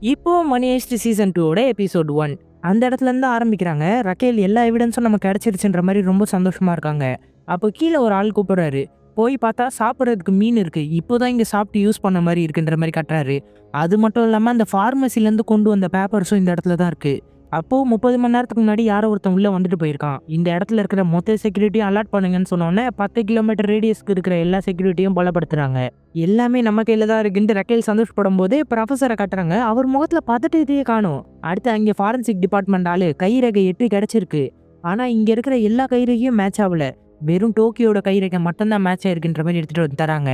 இப்போ மணி heist season 2 episode 1 அந்த இடத்துல இருந்து ஆரம்பிக்கிறாங்க. ரக்கேல் எல்லா எவிடன்ஸும் நமக்கு கிடைச்சிருச்சுன்ற மாதிரி ரொம்ப சந்தோஷமா இருக்காங்க. அப்போ கீழே ஒரு ஆள் கூப்பிடுறாரு. போய் பார்த்தா சாப்பிட்றதுக்கு மீன் இருக்கு. இப்போதான் இங்க சாப்பிட்டு யூஸ் பண்ண மாதிரி இருக்குன்ற மாதிரி கட்டுறாரு. அது மட்டும் இல்லாம அந்த ஃபார்மசிலேருந்து கொண்டு வந்த பேப்பர்ஸும் இந்த இடத்துல தான் இருக்கு. அப்போ 30 மணி நேரத்துக்கு முன்னாடி யாரோ ஒருத்தன் உள்ள வந்துட்டு போயிருக்கான். இந்த இடத்துல இருக்கிற மொத்த செக்யூரிட்டியும் அலர்ட் பண்ணுங்கன்னு சொன்னோன்னே 10 கிலோமீட்டர் ரேடியஸ்க்கு இருக்கிற எல்லா செக்யூரிட்டியும் பலப்படுத்துறாங்க. எல்லாமே நம்ம கையில தான் இருக்குன்னு ரக்கேல் சந்தோஷப்படும் போது ப்ரொஃபஸரை கட்டுறாங்க. அவர் முகத்துல பதட்டத்தையே காணும். அடுத்து அங்கே ஃபாரன்சிக் டிபார்ட்மெண்ட் ஆளு கைரேகை 8 கிடைச்சிருக்கு. ஆனா இங்க இருக்கிற எல்லா கைரேகையும் மேட்ச் ஆகல. வெறும் டோக்கியோட கைரேகை மட்டும்தான் மேட்ச் ஆயிருக்குன்ற மாதிரி எடுத்துட்டு வந்து தராங்க.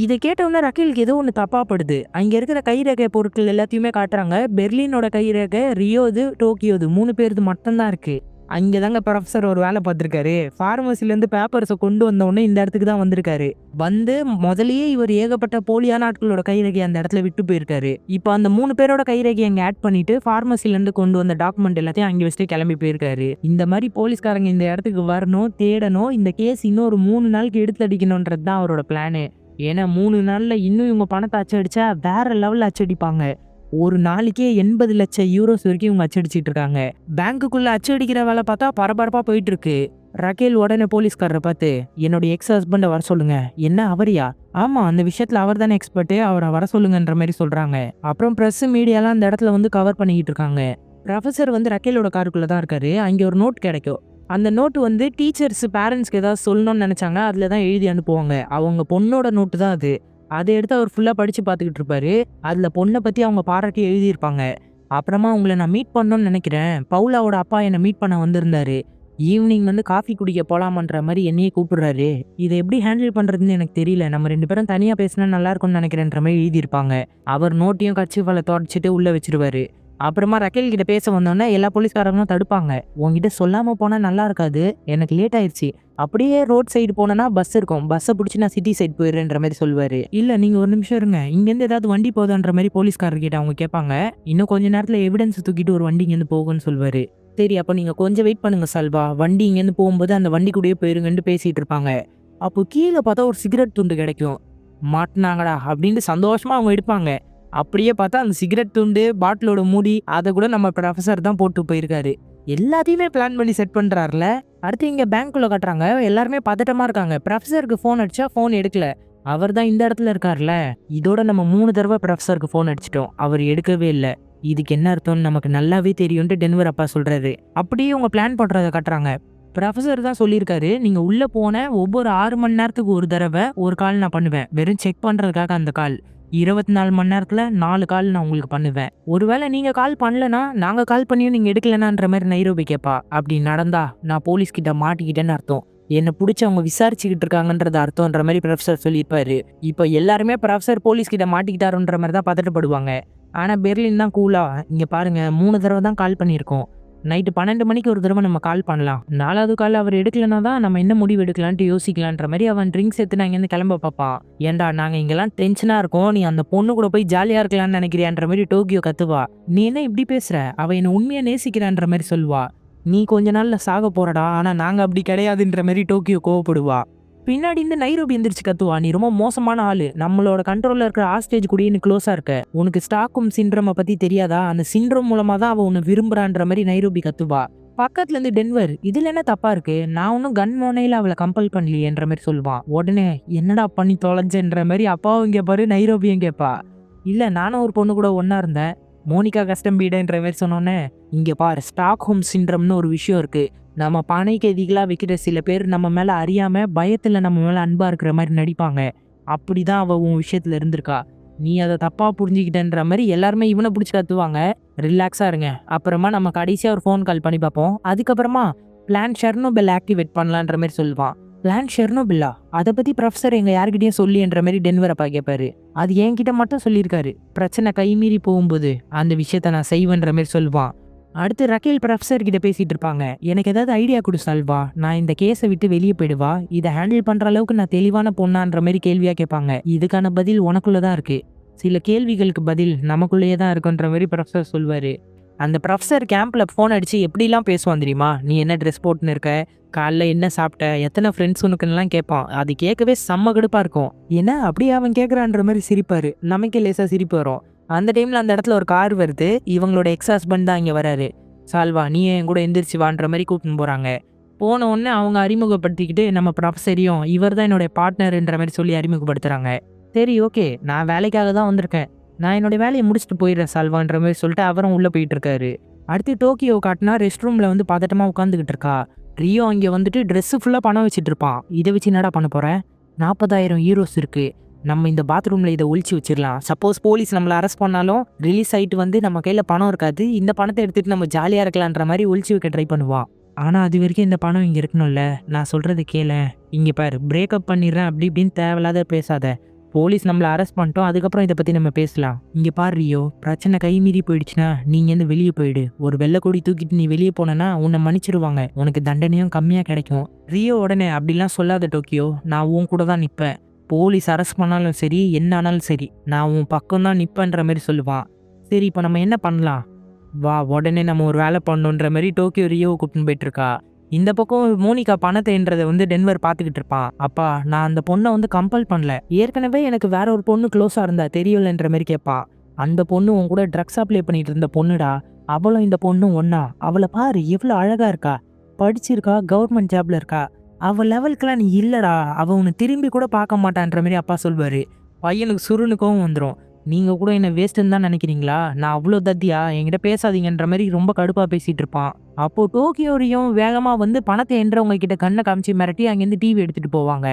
இதை கேட்டவுடனே ரக்கேலுக்கு ஏதோ ஒன்று தப்பா படுது. அங்க இருக்கிற கைரேகை பொருட்கள் எல்லாத்தையுமே காட்டுறாங்க. பெர்லினோட கைரேகை, ரியோது, டோக்கியோது 3 பேருது மட்டும்தான் இருக்கு. அங்கதாங்க ப்ரொஃபஸர் ஒரு வேலை பார்த்துருக்காரு. ஃபார்மசிலேருந்து பேப்பர்ஸை கொண்டு வந்தோடனே இந்த இடத்துக்கு தான் வந்திருக்காரு. வந்து முதல்லயே இவர் ஏகப்பட்ட போலியான ஆட்களோட கைரேகை அந்த இடத்துல விட்டு போயிருக்காரு. இப்போ அந்த 3 பேரோட கைரேகை அங்கே ஆட் பண்ணிட்டு ஃபார்மசிலேருந்து கொண்டு வந்த டாக்குமெண்ட் எல்லாத்தையும் அங்கே வச்சுட்டு கிளம்பி போயிருக்காரு. இந்த மாதிரி போலீஸ்காரங்க இந்த இடத்துக்கு வரணும், தேடணும், இந்த கேஸ் இன்னொரு 3 நாளுக்கு எடுத்து அடிக்கணுன்றது தான் அவரோட பிளானு. ஏன்னா 3 நாள்ல இன்னும் இவங்க பணத்தை அச்சடிச்சா வேற லெவலில் அச்சடிப்பாங்க. ஒரு நாளைக்கே 80 லட்சம் யூரோஸ் வரைக்கும் இவங்க அச்சடிச்சிட்டு இருக்காங்க. பேங்க்குள்ள அச்சடிக்கிற வேலை பார்த்தா பரபரப்பா போயிட்டு இருக்கு. ரக்கேல் உடனே போலீஸ்காரரை பார்த்து, என்னோட எக்ஸ் ஹஸ்பண்டை வர சொல்லுங்க. என்ன அவரியா? ஆமா, அந்த விஷயத்துல அவர் தானே எக்ஸ்பர்ட்டு, அவரை வர சொல்லுங்கன்ற மாதிரி சொல்றாங்க. அப்புறம் பிரஸ் மீடியாலாம் அந்த இடத்துல வந்து கவர் பண்ணிக்கிட்டு இருக்காங்க. ப்ரொஃபஸர் வந்து ரக்கேலோட காருக்குள்ள தான் இருக்காரு. அங்கே ஒரு நோட் கிடைக்கும். அந்த நோட்டு வந்து டீச்சர்ஸ் பேரண்ட்ஸ்க்கு ஏதாவது சொல்லணும்னு நினைச்சாங்க, அதுல தான் எழுதி அனுப்புவாங்க. அவங்க பொண்ணோட நோட்டு தான் அது. அதை எடுத்து அவர் ஃபுல்லாக படித்து பார்த்துக்கிட்டு இருப்பாரு. அதில் பொண்ணை பற்றி அவங்க பாராட்டி எழுதியிருப்பாங்க. அப்புறமா உங்களை நான் மீட் பண்ணணும்னு நினைக்கிறேன். பவுலாவோட அப்பா என்னை மீட் பண்ண வந்திருந்தாரு. ஈவினிங் வந்து காஃபி குடிக்க போகலாமன்ற மாதிரி என்னையே கூப்பிடுறாரு. இதை எப்படி ஹேண்டில் பண்ணுறதுன்னு எனக்கு தெரியல. நம்ம 2 பேரும் தனியாக பேசினா நல்லா இருக்கும்னு நினைக்கிறேன்ற மாதிரி எழுதியிருப்பாங்க. அவர் நோட்டையும் கர்ச்சீஃபால தொடச்சிட்டு உள்ளே வச்சிருவாரு. அப்புறமா ரக்கேல் கிட்ட பேச வந்தோன்னே எல்லா போலீஸ்காரங்களும் தடுப்பாங்க. உங்ககிட்ட சொல்லாமல் போனால் நல்லா இருக்காது, எனக்கு லேட் ஆயிடுச்சு. அப்படியே ரோட் சைடு போனேன்னா பஸ் இருக்கும், பஸ்ஸை பிடிச்சி நான் சிட்டி சைடு போயிடுறேன்ற மாதிரி சொல்லுவாரு. இல்லை நீங்கள் ஒரு நிமிஷம் இருங்க, இங்கேருந்து ஏதாவது வண்டி போகுதுன்ற மாதிரி போலீஸ்காரர்கிட்ட அவங்க கேட்பாங்க. இன்னும் கொஞ்ச நேரத்தில் எவிடன்ஸ் தூக்கிட்டு ஒரு வண்டி இங்கேருந்து போகும்னு சொல்லுவாரு. சரி, அப்போ நீங்கள் கொஞ்சம் வெயிட் பண்ணுங்க சல்வா, வண்டி இங்கேருந்து போகும்போது அந்த வண்டி கூடயே போயிருங்கன்னு பேசிட்டு இருப்பாங்க. அப்போ கீழே பார்த்தா ஒரு சிகரெட் துண்டு கிடைக்கும். மாட்டினாங்கடா அப்படின்னு சந்தோஷமா அவங்க எடுப்பாங்க. அப்படியே பார்த்தா அந்த சிகரெட் துண்டு, பாட்டிலோட மூடி, அதை கூட நம்ம ப்ரொஃபஸர் தான் போட்டு போயிருக்காரு. எல்லாத்தையுமே பிளான் பண்ணி செட் பண்றாருல. அடுத்து இங்க பேங்க்குள்ள கட்டுறாங்க. எல்லாருமே பதட்டமா இருக்காங்க. ப்ரொஃபஸருக்கு ஃபோன் அடிச்சா ஃபோன் எடுக்கல. அவர் தான் இந்த இடத்துல இருக்காருல்ல. இதோட நம்ம 3 தடவை ப்ரொஃபஸருக்கு ஃபோன் அடிச்சிட்டோம், அவர் எடுக்கவே இல்லை. இதுக்கு என்ன அர்த்தம்னு நமக்கு நல்லாவே தெரியும்ட்டு டென்வர் அப்பா சொல்றாரு. அப்படியே உங்க பிளான் பண்றதை கட்டுறாங்க. ப்ரொஃபஸர் தான் சொல்லியிருக்காரு, நீங்க உள்ள போன ஒவ்வொரு 6 மணி நேரத்துக்கு ஒரு தடவை ஒரு கால் நான் பண்ணுவேன். வெறும் செக் பண்றதுக்காக அந்த கால். 24 மணி நேரத்துல 4 கால் நான் உங்களுக்கு பண்ணுவேன். ஒருவேளை நீங்க கால் பண்ணலனா, நாங்க கால் பண்ணியும் நீங்க எடுக்கலனான்ற மாதிரி நைரோபி கேட்பா. அப்படி நடந்தா நான் போலீஸ் கிட்ட மாட்டிக்கிட்டேன்னு அர்த்தம். என்னை பிடிச்சி அவங்க விசாரிச்சுக்கிட்டு இருக்காங்கன்றது அர்த்தம்ன்ற மாதிரி ப்ரொஃபஸர் சொல்லியிருப்பாரு. இப்போ எல்லாருமே ப்ரொஃபஸர் போலீஸ் கிட்ட மாட்டிக்கிட்டாருன்ற மாதிரி தான் பதட்டப்படுவாங்க. ஆனா பெர்லின் தான் கூலா, இங்க பாருங்க 3 தடவை தான் கால் பண்ணியிருக்கோம். நைட்டு 12 மணிக்கு ஒரு தடவை நம்ம கால் பண்ணலாம். 4வது கால் அவர் எடுக்கலனா தான் நம்ம என்ன முடிவு எடுக்கலான்ட்டு யோசிக்கலான்ற மாதிரி அவன் ட்ரிங்க்ஸ் எடுத்து நான் இங்கேருந்து கிளம்ப பார்ப்பான். ஏன்டா நாங்கள் இங்கெல்லாம் டென்ஷனாக இருக்கோம், நீ அந்த பொண்ணு கூட போய் ஜாலியாக இருக்கலான்னு நினைக்கிறியான்ற மாதிரி டோக்கியோ கத்துவா. நீ என்ன இப்படி பேசுற, அவ என்னை உண்மையாக நேசிக்கிறான்ற மாதிரி சொல்லுவா. நீ கொஞ்ச நாள்ல சாக போறடா, ஆனால் நாங்கள் அப்படி கிடையாதுன்ற மாதிரி டோக்கியோ கோவப்படுவா. பின்னாடி இந்த நைரோபி எந்திரிச்சு கத்துவா, நீ ரொம்ப மோசமான ஆளு, நம்மளோட கண்ட்ரோல்ல இருக்கிற ஆஸ்டேஜ் கூட நீ க்ளோஸா இருக்க, உனக்கு ஸ்டாக்ஹோம் சிண்ட்ரோமை பத்தி தெரியாதா, அந்த சிண்ட்ரோம் மூலமா தான் அவ உன்னை விரும்புறான்ற மாதிரி நைரோபி கத்துவா. பக்கத்துல இருந்து டென்வர், இதுல என்ன தப்பா இருக்கு, நான் ஒன்னும் கன் மோனையில அவளை கம்பல் பண்ணலையேன்ற மாதிரி சொல்லுவான். உடனே என்னடா பண்ணி தொலைஞ்சன்ற மாதிரி அப்பாவும் கேட்பாரு, நைரோபியும் கேட்பா. இல்ல நானும் ஒரு பொண்ணு கூட ஒன்னா இருந்தேன், மோனிகா கஸ்டம்பீடன்ற மாதிரி சொன்னோன்னே, இங்க பாரு ஸ்டாக்ஹோம் சிண்ட்ரம்னு ஒரு விஷயம் இருக்கு. நம்ம பனை கைதிகளாக வைக்கிற சில பேர் நம்ம மேலே அறியாமல் பயத்தில் நம்ம மேலே அன்பாக இருக்கிற மாதிரி நடிப்பாங்க. அப்படி தான் அவள் உன் விஷயத்தில் இருந்திருக்கா. நீ அதை தப்பாக புரிஞ்சுக்கிட்டேன்ற மாதிரி எல்லாருமே இவனை பிடிச்சி கத்துவாங்க. ரிலாக்ஸாக இருங்க, அப்புறமா நம்ம கடைசியாக ஒரு ஃபோன் கால் பண்ணி பார்ப்போம். அதுக்கப்புறமா பிளான் ஷெர்னோபில் ஆக்டிவேட் பண்ணலான்ற மாதிரி சொல்லுவான். பிளான் ஷெர்னோபில்லா, அதை பற்றி ப்ரொஃபஸர் எங்கள் யார்கிட்டையும் சொல்லின்ற மாதிரி டென்வர் அப்பா கேட்பாரு. அது என்கிட்ட மட்டும் சொல்லியிருக்காரு, பிரச்சனை கைமீறி போகும்போது அந்த விஷயத்த நான் செய்வேன்ற மாதிரி சொல்லுவான். அடுத்து ரக்கேல் ப்ரொஃபஸர் கிட்ட பேசிட்டு இருப்பாங்க. எனக்கு ஏதாவது ஐடியா கொடு சல்வா, நான் இந்த கேஸை விட்டு வெளியே போயிடுவா, இதை ஹேண்டில் பண்ற அளவுக்கு நான் தெளிவான பொண்ணான்ற மாதிரி கேள்வியா கேட்பாங்க. இதுக்கான பதில் உனக்குள்ளதான் இருக்கு, சில கேள்விகளுக்கு பதில் நமக்குள்ளேயே தான் இருக்குன்ற மாதிரி ப்ரொஃபஸர் சொல்வாரு. அந்த ப்ரொஃபஸர் கேம்ப்ல ஃபோன் அடிச்சு எப்படிலாம் பேசுவான் தெரியுமா, நீ என்ன ட்ரெஸ் போட்டுன்னு இருக்க, காலைல என்ன சாப்பிட்ட, எத்தனை ஃப்ரெண்ட்ஸ் உனக்குன்னெலாம் கேட்பான். அது கேட்கவே செம்ம கடுப்பா இருக்கும். ஏன்னா அப்படியே அவன் கேட்குறான்ற மாதிரி சிரிப்பாரு. நமக்கே லேசாக சிரிப்பு வரும். அந்த டைமில் அந்த இடத்துல ஒரு கார் வருது. இவங்களோட எக்ஸ் ஹஸ்பண்ட் தான் இங்கே வராரு. சால்வா நீ என் கூட எந்திரிச்சு வான்ற மாதிரி கூப்பிட்டு போகிறாங்க. போன உடனே அவங்க அறிமுகப்படுத்திக்கிட்டு நம்ம ப்ரொஃபஸரையும் இவர் தான் என்னுடைய பார்ட்னர்ன்ற மாதிரி சொல்லி அறிமுகப்படுத்துகிறாங்க. சரி ஓகே, நான் வேலைக்காக தான் வந்திருக்கேன், நான் என்னோடய வேலையை முடிச்சுட்டு போயிடுறேன் சால்வான்ற மாதிரி சொல்லிட்டு அவரும் உள்ளே போயிட்டு இருக்காரு. அடுத்து டோக்கியோ காட்டினா ரெஸ்ட் ரூமில் வந்து பதட்டமாக உட்காந்துக்கிட்டு இருக்கா. ரியோ அங்கே வந்துட்டு ட்ரெஸ்ஸு ஃபுல்லாக பணம் வச்சுட்டு இருப்பான். இதை வச்சு என்னடா பண்ண போகிறேன், 40,000 யூரோஸ் இருக்குது, நம்ம இந்த பாத்ரூமில் இதை ஒழிச்சு வச்சிடலாம். சப்போஸ் போலீஸ் நம்மளை அரெஸ்ட் பண்ணாலும் ரிலீஸ் ஆகிட்டு வந்து நம்ம கையில் பணம் இருக்காது, இந்த பணத்தை எடுத்துகிட்டு நம்ம ஜாலியாக இருக்கலான்ற மாதிரி ஒழிச்சு வைக்க ட்ரை பண்ணுவான். ஆனால் அது வரைக்கும் இந்த பணம் இங்கே இருக்கணும்ல, நான் சொல்கிறது கேள, இங்கே பாரு பிரேக்கப் பண்ணிடுறேன் அப்படி இப்படின்னு தேவையில்லாத பேசாத, போலீஸ் நம்மளை அரெஸ்ட் பண்ணிட்டோம், அதுக்கப்புறம் இதை பற்றி நம்ம பேசலாம். இங்கே பாரு ரியோ, பிரச்சனை கை மீறி போயிடுச்சுன்னா நீங்கள் வந்து வெளியே போயிடு, ஒரு வெள்ளைக்கொடி தூக்கிட்டு நீ வெளியே போனேன்னா உன்னை மன்னிச்சிருவாங்க, உனக்கு தண்டனையும் கம்மியாக கிடைக்கும். ரியோ உடனே அப்படிலாம் சொல்லாத டோக்கியோ, நான் உன் கூட தான் நிற்பேன், போலீஸ் அரெஸ்ட் பண்ணாலும் சரி என்ன ஆனாலும் சரி நான் உன் பக்கம் தான் நிற்பேன்ற மாதிரி சொல்லுவான். சரி இப்போ நம்ம என்ன பண்ணலாம், வா உடனே நம்ம ஒரு வேலை பண்ணணுன்ற மாதிரி டோக்கியோ ரியோவை கூப்பிட்டு போயிட்டுருக்கா. இந்த பக்கம் மோனிகா பணத்தைன்றதை வந்து டென்வர் பார்த்துக்கிட்டு இருப்பான். அப்பா நான் அந்த பொண்ணை வந்து கம்பல் பண்ணல, ஏற்கனவே எனக்கு வேற ஒரு பொண்ணு க்ளோஸாக இருந்தா தெரியலன்ற மாதிரி கேட்பான். அந்த பொண்ணு உன் கூட ட்ரக்ஸ் அப்ளை பண்ணிட்டு இருந்த பொண்ணுடா, அவளும் இந்த பொண்ணும் ஒன்னா, அவளை பாரு எவ்வளோ அழகா இருக்கா, படிச்சிருக்கா, கவர்மெண்ட் ஜாப்ல இருக்கா, அவள் லெவலுக்குலாம் நீ இல்லைடா, அவள் உன்னை திரும்பி கூட பார்க்க மாட்டான்ற மாதிரி அப்பா சொல்வார். பையனுக்கு சுருனுக்கும் வந்துடும். நீங்கள் கூட என்னை வேஸ்ட்டுன்னு தான் நினைக்கிறீங்களா, நான் அவ்வளோ தத்தியா, என்கிட்ட பேசாதீங்கன்ற மாதிரி ரொம்ப கடுப்பாக பேசிகிட்டு இருப்பான். அப்போது டோக்கியோரியும் வேகமாக வந்து பணத்தை என்றவங்க கிட்ட கண்ணை காமிச்சு மிரட்டி அங்கேருந்து டிவி எடுத்துகிட்டு போவாங்க.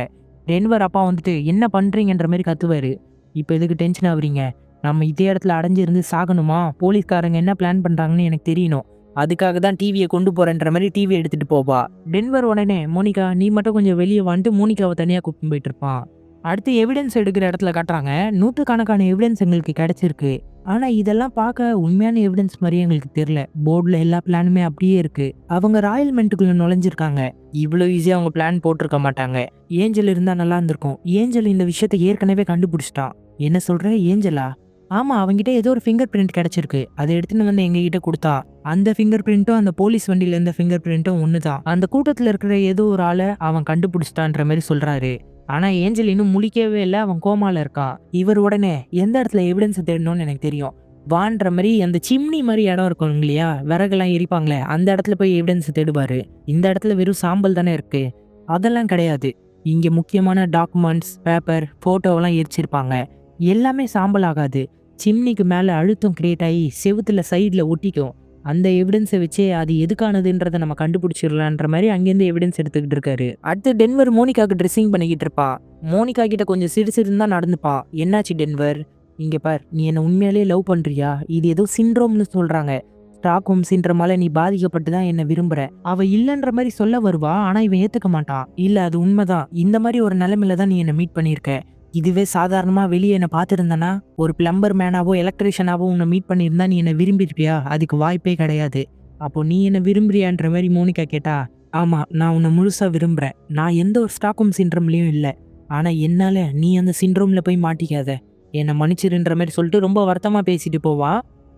டென்வர் அப்பா வந்துட்டு என்ன பண்ணுறீங்கன்ற மாதிரி கத்துவார். இப்போ எதுக்கு டென்ஷன் ஆகுறீங்க, நம்ம இதே இடத்துல அடைஞ்சிருந்து சாகணுமா, போலீஸ்காரங்க என்ன பிளான் பண்ணுறாங்கன்னு எனக்கு தெரியணும், அதுக்காக தான் டிவியை கொண்டு போகிறேன்ற மாதிரி டிவி எடுத்துகிட்டு போவா. டென்வர் உடனே மோனிகா நீ மட்டும் கொஞ்சம் வெளியே வந்துட்டு மோனிகாவை தனியாக கூப்பிட்டு போயிட்டு இருப்பான். அடுத்து எவிடன்ஸ் எடுக்கிற இடத்துல காட்டுறாங்க. நூற்றுக்கணக்கான எவிடன்ஸ் எங்களுக்கு கிடைச்சிருக்கு, ஆனால் இதெல்லாம் பார்க்க உண்மையான எவிடன்ஸ் மாதிரி எங்களுக்கு தெரியல, போர்டில் எல்லா பிளானுமே அப்படியே இருக்குது, அவங்க ராயல் மென்ட்டுக்குள்ளே நுழைஞ்சிருக்காங்க, இவ்வளோ ஈஸியாக அவங்க பிளான் போட்டிருக்க மாட்டாங்க, ஏஞ்சல் இருந்தால் நல்லா இருந்திருக்கும், ஏஞ்சல் இந்த விஷயத்தை ஏற்கனவே கண்டுபிடிச்சிட்டான். என்ன சொல்கிற, ஏஞ்சலா? ஆமாம், அவங்ககிட்ட ஏதோ ஒரு ஃபிங்கர் பிரிண்ட் கிடச்சிருக்கு, அதை எடுத்துன்னு வந்து எங்ககிட்ட கொடுத்தா, அந்த ஃபிங்கர் பிரிண்ட்டும் அந்த போலீஸ் வண்டியில் இருந்த ஃபிங்கர் பிரிண்ட்டும் ஒன்று தான், அந்த கூட்டத்தில் இருக்கிற ஏதோ ஒரு ஆளை அவன் கண்டுபிடிச்சிட்டான்ற மாதிரி சொல்கிறாரு. ஆனால் ஏஞ்சல் இன்னும் முழிக்கவே இல்லை, அவன் கோமாவில் இருக்கான். இவர் உடனே எந்த இடத்துல எவிடன்ஸை தேடணும்னு எனக்கு தெரியும் வான்ற மாதிரி அந்த சிம்னி மாதிரி இடம் இருக்கும் இல்லையா, விறகுலாம் எரிப்பாங்களே, அந்த இடத்துல போய் எவிடன்ஸை தேடுவார். இந்த இடத்துல வெறும் சாம்பல் தானே இருக்குது, அதெல்லாம் கிடையாது, இங்கே முக்கியமான டாக்குமெண்ட்ஸ், பேப்பர், ஃபோட்டோவெல்லாம் எரிச்சிருப்பாங்க, எல்லாமே சாம்பல் ஆகாது, சிம்னிக்கு மேலே அழுத்தம் கிரியேட் ஆகி செவுத்துல சைடில் ஒட்டிக்கும், அந்த எவிடன்ஸை வச்சே அது எதுக்கானதுன்றதை நம்ம கண்டுபிடிச்சிடலான்ற மாதிரி அங்கேருந்து எவிடன்ஸ் எடுத்துக்கிட்டு இருக்காரு. அடுத்து டென்வர் மோனிகாவுக்கு ட்ரெஸ்ஸிங் பண்ணிக்கிட்டு இருப்பான். மோனிகா கிட்ட கொஞ்சம் சிறுசிறுன்னு தான் நடந்துப்பான். என்னாச்சு டென்வர், இங்கே பார், நீ என்னை உண்மையாலேயே லவ் பண்ணுறியா, இது ஏதோ சிண்ட்ரோம்னு சொல்கிறாங்க, ஸ்டாக்ஹோம் சிண்ட்ரோமால நீ பாதிக்கப்பட்டு தான் என்னை விரும்புகிற, அவள் இல்லைன்ற மாதிரி சொல்ல வருவா, ஆனால் இவன் ஏற்றுக்க மாட்டான். இல்லை அது உண்மைதான், இந்த மாதிரி ஒரு நிலைமையில தான் நீ என்னை மீட் பண்ணியிருக்க, இதுவே சாதாரணமாக வெளியே என்னை பார்த்துருந்தனா, ஒரு பிளம்பர் மேனாவோ எலக்ட்ரிஷியனாவோ உன்னை மீட் பண்ணியிருந்தா நீ என்னை விரும்பியிருப்பியா, அதுக்கு வாய்ப்பே கிடையாது, அப்போ நீ என்னை விரும்புறியான்ற மாதிரி மோனிகா கேட்டா, ஆமாம் நான் உன்னை முழுசாக விரும்புகிறேன், நான் எந்த ஒரு ஸ்டாக்ஹோம் சிண்ட்ரோம்லேயும் இல்லை, ஆனால் என்னால் நீ அந்த சிண்ட்ரோமில் போய் மாட்டிக்காத, என்னை மன்னிச்சிருன்ற மாதிரி சொல்லிட்டு ரொம்ப வருத்தமாக பேசிட்டு போவா.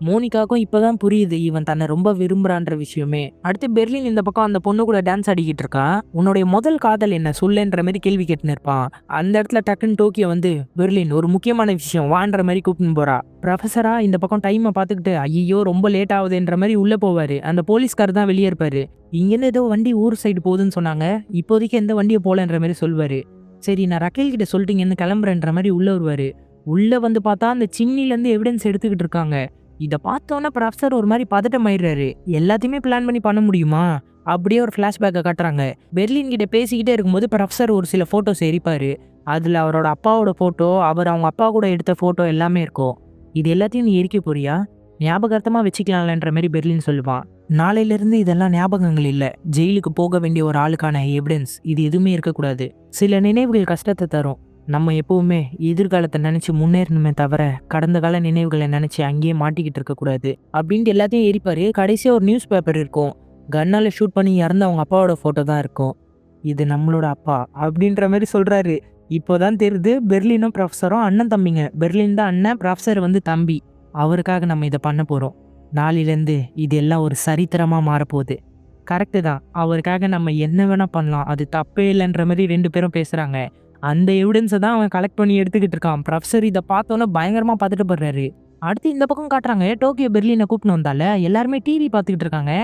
மோனிகாவுக்கும் இப்போதான் புரியுது இவன் தன்னை ரொம்ப விரும்புறான்ற விஷயமே. அடுத்து பெர்லின் இந்த பக்கம் அந்த பொண்ணு கூட டான்ஸ் ஆடிக்கிட்டு இருக்கான். உன்னுடைய முதல் காதல் என்ன சொல்லுன்ற மாதிரி கேள்வி கேட்டுன்னு இருப்பான். அந்த இடத்துல டக்குன்னு டோக்கியோ வந்து பெர்லின் ஒரு முக்கியமான விஷயம் வான்ற மாதிரி கூப்பிட்டு போறா. ப்ரொஃபஸரா இந்த பக்கம் டைமை பார்த்துக்கிட்டு ஐயோ ரொம்ப லேட் ஆகுதுன்ற மாதிரி உள்ளே போவார். அந்த போலீஸ்கார் தான் வெளியே இருப்பார். இங்கேருந்து ஏதோ வண்டி ஊர் சைடு போகுதுன்னு சொன்னாங்க, இப்போதைக்கு எந்த வண்டியை போகலன்ற மாதிரி சொல்வார். சரி நான் ரக்கேல் கிட்ட சொல்லிட்டீங்கன்னு கிளம்புறேன்ற மாதிரி உள்ளே வருவார். உள்ளே வந்து பார்த்தா அந்த சிம்னிலேருந்து எவிடன்ஸ் எடுத்துக்கிட்டு இருக்காங்க. இதை பார்த்தோன்னா ப்ரொஃபஸர் ஒரு மாதிரி பதட்டம் ஆயிடுறாரு. எல்லாத்தையுமே பிளான் பண்ணி பண்ண முடியுமா? அப்படியே ஒரு ஃப்ளாஷ்பேக்கை காட்டுறாங்க. பெர்லின் கிட்ட பேசிக்கிட்டே இருக்கும்போது ப்ரொஃபஸர் ஒரு சில ஃபோட்டோஸ் எரிப்பார். அதில் அவரோட அப்பாவோட ஃபோட்டோ, அவங்க அப்பா கூட எடுத்த ஃபோட்டோ எல்லாமே இருக்கும். இது எல்லாத்தையும் நீ எரிக்க போறியா? ஞாபகார்த்தமாக வச்சுக்கலாம்லன்ற மாதிரி பெர்லின் சொல்லுவான். நாளையிலேருந்து இதெல்லாம் ஞாபகங்கள் இல்லை, ஜெயிலுக்கு போக வேண்டிய ஒரு ஆளுக்கான எவிடன்ஸ், இது எதுவுமே இருக்கக்கூடாது. சில நினைவுகள் கஷ்டத்தை தரும், நம்ம எப்போவுமே எதிர்காலத்தை நினச்சி முன்னேறணுமே தவிர கடந்த கால நினைவுகளை நினச்சி அங்கேயே மாட்டிக்கிட்டு இருக்கக்கூடாது அப்படின்ட்டு எல்லாத்தையும் எரிப்பார். கடைசியாக ஒரு நியூஸ் பேப்பர் இருக்கும், கன்னால் ஷூட் பண்ணி இறந்த அவங்க அப்பாவோட ஃபோட்டோ தான் இருக்கும். இது நம்மளோட அப்பா அப்படின்ற மாதிரி சொல்கிறாரு. இப்போதான் தெரியுது பெர்லினும் ப்ரொஃபஸரும் அண்ணன் தம்பிங்க. பெர்லின் தான் அண்ணன், ப்ரொஃபஸர் வந்து தம்பி. அவருக்காக நம்ம இதை பண்ண போகிறோம். நாளிலேருந்து இது எல்லாம் ஒரு சரித்திரமாக மாறப்போகுது. கரெக்டு தான், அவருக்காக நம்ம என்ன வேணால் பண்ணலாம், அது தப்பே இல்லைன்ற மாதிரி ரெண்டு பேரும் பேசுகிறாங்க. அந்த எவிடன்ஸை தான் அவன் கலெக்ட் பண்ணி எடுத்துக்கிட்டு இருக்கான். ப்ரொஃபஸர் இதை பார்த்தோன்னே பயங்கரமாக பார்த்துட்டு போடுறாரு. அடுத்து இந்த பக்கம் காட்டுறாங்க டோக்கியோ பெர்லினை கூப்பிட்டு வந்தால எல்லாருமே டிவி பார்த்துக்கிட்டு இருக்காங்க.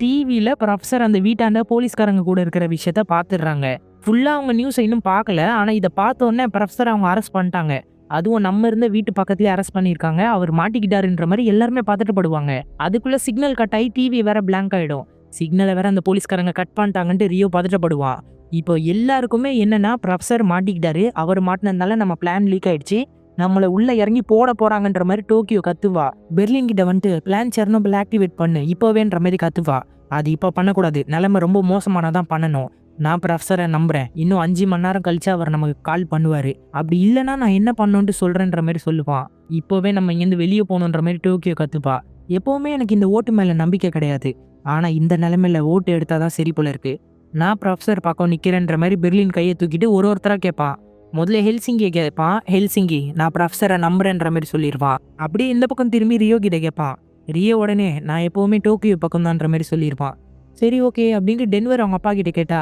டிவியில் ப்ரொஃபஸர் அந்த வீட்டாண்ட போலீஸ்காரங்க கூட இருக்கிற விஷயத்த பார்த்துடுறாங்க. ஃபுல்லாக அவங்க நியூஸை இன்னும் பார்க்கல. ஆனால் இதை பார்த்த உடனே ப்ரொஃபஸர் அவங்க அரெஸ்ட் பண்ணிட்டாங்க. அதுவும் நம்ம இருந்த வீட்டு பக்கத்துலேயே அரெஸ்ட் பண்ணியிருக்காங்க. அவர் மாட்டிக்கிட்டாருன்ற மாதிரி எல்லாருமே பார்த்துட்டு படுவாங்க. அதுக்குள்ளே சிக்னல் கட் ஆகி டிவி வேற பிளாங்க் ஆகிடும். சிக்னலை வேற அந்த போலீஸ்காரங்க கட் பண்ணிட்டாங்கன்ட்டு ரியோ பதட்டப்படுவான். இப்போ எல்லாருக்குமே என்னன்னா ப்ரொஃபஸர் மாட்டிக்கிட்டாரு. அவர் மாட்டினதுனால நம்ம பிளான் லீக் ஆயிடுச்சு. நம்மளை உள்ள இறங்கி போட போறாங்கன்ற மாதிரி டோக்கியோ கத்துவா. பெர்லின் கிட்ட வந்துட்டு பிளான் செர்னோபில் ஆக்டிவேட் பண்ணு இப்போவேன்ற மாதிரி கத்துவா. அது இப்போ பண்ணக்கூடாது, நிலைமை ரொம்ப மோசமானதான் பண்ணணும். நான் ப்ரொஃபஸரை நம்புறேன். இன்னும் 5 மணி நேரம் கழிச்சு அவர் நமக்கு கால் பண்ணுவாரு. அப்படி இல்லைன்னா நான் என்ன பண்ணணுன்ட்டு சொல்றேன்ற மாதிரி சொல்லுவான். இப்போவே நம்ம இங்கேருந்து வெளியே போகணுன்ற மாதிரி டோக்கியோ கத்துப்பா. எப்பவுமே எனக்கு இந்த ஓட்டு மேல நம்பிக்கை கிடையாது. ஆனா இந்த நிலைமையில ஓட்டு எடுத்தாதான் சரி போல இருக்கு. நான் ப்ரொஃபஸர் பக்கம் நிக்கிறேன்ற மாதிரி பெர்லின் கையை தூக்கிட்டு ஒருத்தரா கேட்பான். முதல்ல ஹெல்சிங்கியை கேட்பான். ஹெல்சிங்கி நான் ப்ரொஃபஸரை நம்புறேன்ற மாதிரி சொல்லிடுவான். அப்படியே இந்த பக்கம் திரும்பி ரியோ கிட்ட கேட்பான். ரியோ உடனே நான் எப்போவுமே டோக்கியோ பக்கம் தான்ற மாதிரி சொல்லியிருப்பான். சரி ஓகே அப்படின்ட்டு டென்வர் அவங்க அப்பா கிட்ட கேட்டா,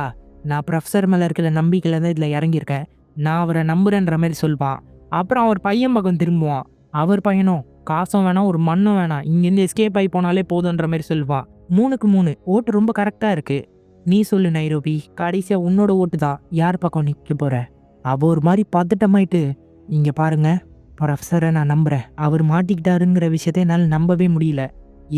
நான் ப்ரொஃபஸர் மேலே இருக்கிற நம்பிக்கையில் தான் இதில் இறங்கியிருக்கேன், நான் அவரை நம்புறேன்ற மாதிரி சொல்லுவான். அப்புறம் அவர் பையன் பக்கம் திரும்புவான். அவர் பையனும் காசும் வேணாம் ஒரு மண்ணும் வேணாம், இங்கேருந்து எஸ்கேப் ஆகி போனாலே போதுன்ற மாதிரி சொல்லுவான். 3க்கு 3 ஓட்டு ரொம்ப கரெக்டாக இருக்கு. நீ சொல்லு நைரோபி, கடைசியாக உன்னோட ஓட்டு தான் யார் பக்கம் நிற்க போற? அவ ஒரு மாதிரி பதட்டமாயிட்டு, இங்கே பாருங்க ப்ரொஃபஸரை நான் நம்புகிறேன், அவர் மாட்டிக்கிட்டாருங்கிற விஷயத்த என்னால் நம்பவே முடியல.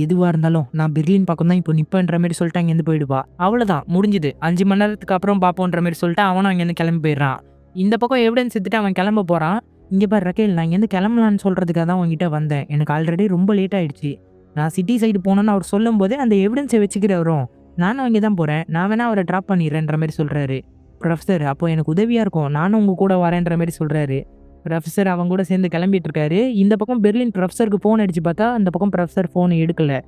எதுவாக இருந்தாலும் நான் பெர்லின் பக்கம் தான் இப்போ நிற்பேன்ற மாதிரி சொல்லிட்டு அங்கேருந்து போயிடுவா. அவ்வளோதான் முடிஞ்சுது, 5 மணி நேரத்துக்கு அப்புறம் பார்ப்போன்ற மாதிரி சொல்லிட்டு அவனும் அங்கேருந்து கிளம்பி போயிடுறான். இந்த பக்கம் எவிடன்ஸ் எடுத்துட்டு அவன் கிளம்ப போகிறான். இங்கே பாரு ரக்கேல், நான் இங்கேருந்து கிளம்பலான்னு சொல்கிறதுக்காக தான் உங்ககிட்ட வந்தேன். எனக்கு ஆல்ரெடி ரொம்ப லேட் ஆகிடுச்சு. நான் சிட்டி சைடு போனோன்னு அவர் சொல்லும் போதே அந்த எவிடன்ஸை வச்சுக்கிறவரும் நானும் அங்கே தான் போகிறேன், நான் வேணா அவரை ட்ராப் பண்ணிடுறேன்ற மாதிரி சொல்கிறாரு. ப்ரொஃபஸர் அப்போ எனக்கு உதவியாக இருக்கும், நானும் உங்கள் கூட வரேன்ற மாதிரி சொல்கிறாரு. ப்ரொஃபஸர் அவங்க கூட சேர்ந்து கிளம்பிட்டு இருக்காரு. இந்த பக்கம் பெர்லின் ப்ரொஃபஸருக்கு ஃபோன் அடிச்சு பார்த்தா அந்த பக்கம் ப்ரொஃபஸர் ஃபோன் எடுக்கல.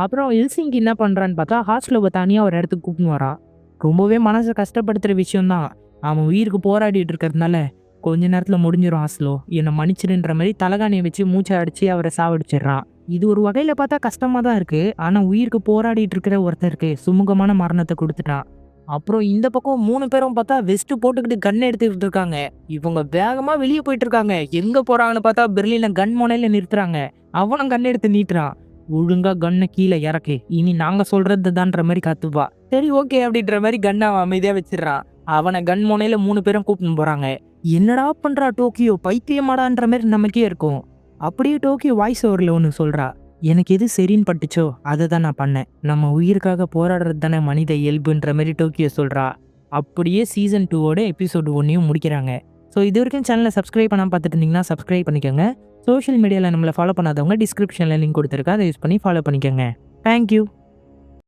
அப்புறம் ஹெல்சிங்கி என்ன பண்ணுறான்னு பார்த்தா ஹாஸ்டலை தனியாக ஒரு இடத்துக்கு கூப்பிட்டு வரான். ரொம்பவே மனசை கஷ்டப்படுத்துகிற விஷயம்தான். அவன் உயிருக்கு போராடிட்டு இருக்கிறதுனால கொஞ்ச நேரத்தில் முடிஞ்சிடும் ஹாஸ்டலோ, என்னை மன்னிச்சிடுன்ற மாதிரி தலகாணியை வச்சு மூச்சை அடித்து அவரை சாவடிச்சிடுறான். இது ஒரு வகையில் பார்த்தா கஷ்டமாக தான் இருக்குது. ஆனால் உயிருக்கு போராடிட்டு இருக்கிற ஒருத்தருக்கு சுமூகமான மரணத்தை கொடுத்துட்டான். அப்புறம் இந்த பக்கம் 3 பேரும் பார்த்தா வெஸ்ட் போட்டுக்கிட்டு கன் எடுத்துக்கிட்டு இருக்காங்க. இவங்க வேகமாக வெளியே போயிட்டு இருக்காங்க. எங்கே போகிறாங்கன்னு பார்த்தா பெர்லினை கன் முனையில் நிறுத்துறாங்க. அவனும் கன் எடுத்து நீட்டுறான். ஒழுங்கா கன்னை கீழே இறக்கு, இனி நாங்கள் சொல்கிறது தான்ற மாதிரி கத்துவா. சரி ஓகே அப்படின்ற மாதிரி கன்னை அவன் அமைதியாக வச்சிடறான். அவனை கன் முனையில் 3 பேரும் கூப்பிட்டு போகிறாங்க. என்னடா பண்ணுறா டோக்கியோ, பைத்தியமாடான்ற மாதிரி நமக்கே இருக்கும். அப்படியே டோக்கியோ வாய்ஸ் ஓவரில் ஒன்று சொல்கிறா, எனக்கு எது சரின்னு பட்டுச்சோ அதை தான் நான் பண்ணேன், நம்ம உயிருக்காக போராடுறது தானே மனித இயல்புன்ற மாதிரி டோக்கியோ சொல்கிறா. அப்படியே சீசன் 2ஓட எபிசோடு 1 முடிக்கிறாங்க. ஸோ இது வரைக்கும் சேனலை சப்ஸ்கிரைப் பண்ணாமல் பார்த்துட்டு இருந்தீங்கன்னா சப்ஸ்கிரைப் பண்ணிக்கோங்க. சோஷியல் மீடியாவில் நம்மளை ஃபாலோ பண்ணாதவங்க டிஸ்கிரிப்ஷனில் லிங்க் கொடுத்துருக்கேன், அதை யூஸ் பண்ணி ஃபாலோ பண்ணிக்கோங்க. தேங்க்யூ.